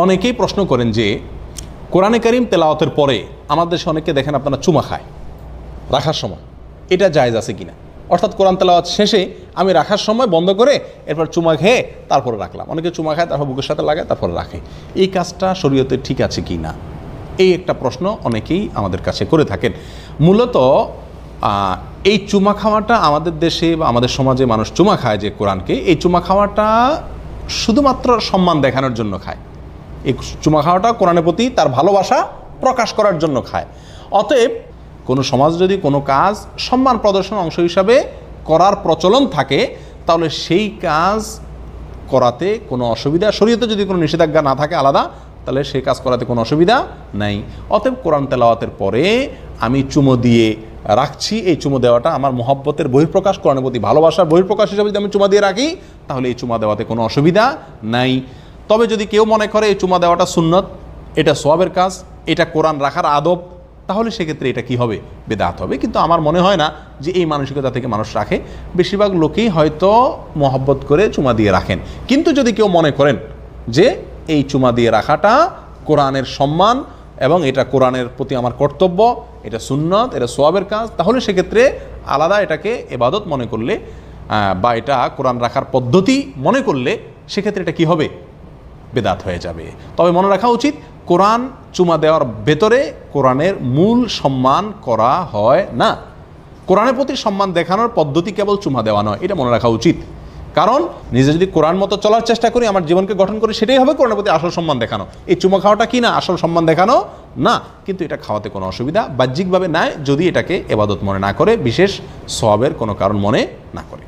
অনেকেই প্রশ্ন করেন যে কোরআনে কারীম তেলাওয়াতের পরে আমাদের দেশে অনেকে দেখেন আপনারা চুমা খায় রাখার সময়, এটা জায়েজ আছে কিনা? অর্থাৎ কোরআন তেলাওয়াত শেষে আমি রাখার সময় বন্ধ করে এরপর চুমা খেয়ে তারপরে রাখলাম। অনেকে চুমা খায় তারপর বুকের সাথে লাগায় তারপরে রাখে, এই কাজটা শরীয়তে ঠিক আছে কি না, এই একটা প্রশ্ন অনেকেই আমাদের কাছে করে থাকেন। মূলত এই চুমা খাওয়াটা আমাদের দেশে বা আমাদের সমাজে মানুষ চুমা খায় যে কোরআনকে, এই চুমা খাওয়াটা শুধুমাত্র সম্মান দেখানোর জন্য খায়। এই চুমা খাওয়াটা কোরআনের প্রতি তার ভালোবাসা প্রকাশ করার জন্য খায়। অতএব কোনো সমাজ যদি কোনো কাজ সম্মান প্রদর্শন অংশ হিসাবে করার প্রচলন থাকে, তাহলে সেই কাজ করাতে কোনো অসুবিধা, শরীয়তে যদি কোনো নিষেধাজ্ঞা না থাকে আলাদা, তাহলে সেই কাজ করাতে কোনো অসুবিধা নাই। অতএব কোরআন তেলাওয়াতের পরে আমি চুমো দিয়ে রাখছি, এই চুমো দেওয়াটা আমার মহব্বতের বহিঃপ্রকাশ, কোরআনের প্রতি ভালোবাসার বহিঃপ্রকাশ হিসাবে যদি আমি চুমা দিয়ে রাখি, তাহলে এই চুমা দেওয়াতে কোনো অসুবিধা নাই। তবে যদি কেউ মনে করে এই চুমা দেওয়াটা সুন্নত, এটা সওয়াবের কাজ, এটা কোরআন রাখার আদব, তাহলে সেক্ষেত্রে এটা কি হবে? বেদাত হবে। কিন্তু আমার মনে হয় না যে এই মানসিকতা থেকে মানুষ রাখে। বেশিরভাগ লোকেই হয়তো মহব্বত করে চুমা দিয়ে রাখেন। কিন্তু যদি কেউ মনে করেন যে এই চুমা দিয়ে রাখাটা কোরআনের সম্মান এবং এটা কোরআনের প্রতি আমার কর্তব্য, এটা সুন্নত, এটা সওয়াবের কাজ, তাহলে সেক্ষেত্রে আলাদা এটাকে ইবাদত মনে করলে বা এটা কোরআন রাখার পদ্ধতি মনে করলে সেক্ষেত্রে এটা কি হবে? বেদাত হয়ে যাবে। তবে মনে রাখা উচিত, কোরআন চুমা দেওয়ার ভেতরে কোরআনের মূল সম্মান করা হয় না। কোরআনের প্রতি সম্মান দেখানোর পদ্ধতি কেবল চুমা দেওয়া নয়, এটা মনে রাখা উচিত। কারণ নিজে যদি কোরআন মতো চলার চেষ্টা করি, আমার জীবনকে গঠন করি, সেটাই হবে কোরআনের প্রতি আসল সম্মান দেখানো। এই চুমা খাওয়াটা কি না আসল সম্মান দেখানো না, কিন্তু এটা খাওয়াতে কোনো অসুবিধা বাহ্যিকভাবে নাই, যদি এটাকে ইবাদত মনে না করে, বিশেষ সওয়াবের কোনো কারণ মনে না করে।